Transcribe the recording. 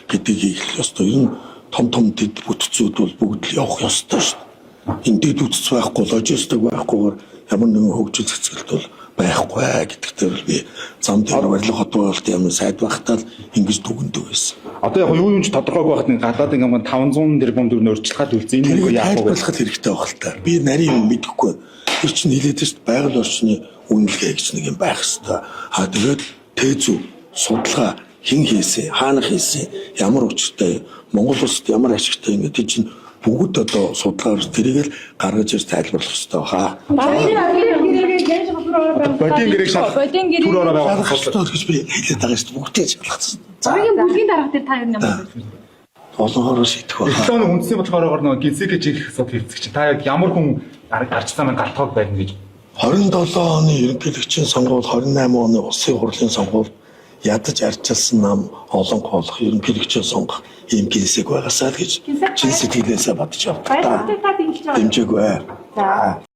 гэдгийг их ёстой. Ер нь том дэд бүтцүүд бол бүгд л явах ёстой шүү дээ. Энэ дэд бүтц байхгүй, логистик байхгүйгээр ямар нэгэн хөгжил цэцгэлт бол байхгүй гэдэгтээ би зам дээр барилга хот байгуулалт ямар сайд байхтаа л ингэж дүгндэг байсан. Одоо яг юу ч тодорхойгүй байхад гадаад ингээм 500 тэрбум төгрөг өрчлөхад үлдсэн энэ нэг яах вэ? Тайлбарлахад хэрэгтэй байх л та. Би нарийн юм мэдэхгүй. Тэр чинь хэлээд шүү дээ байгаль орчны үнэлгээ гэж нэг юм байх хэрэгтэй. Тэгээд тэзүү судалгаа хэн хийсэн, хаана хийсэн, ямар учиртай, Монгол улсад ямар ашигтай ингээд чинь бүгд одоо судалгаар тэрийг л гаргаж ирж тайлбарлах хэрэгтэй хаа. Бодийн гэрэг түр ороо байгаа асуудал гэж би хэлээд байгаа шүү дээ. Бүгдээ шалгацсан. Цагийн бүлгийн дарга дээр та юу юм бэ? Олон хороо шийдэх байна. Эхлээд үндэсний бодлогоор нөгөө гизэкэж их асуудал хэрэгцэх чинь та яг ямар хүн арч замын галтгойг байна гэж 27 оны ерөнхийлөгчийн сонгуул 28 оны улсын хурлын сонгуульд ядаж арчилсан нам олон голох ерөнхийлөгчийн сонгох ийм гинсэг байгаасаа л гэж чин сэтгэлээсээ бодож явдаг. Баярлалаа та дэмжиж байгаа. Дэмжээг бай. За.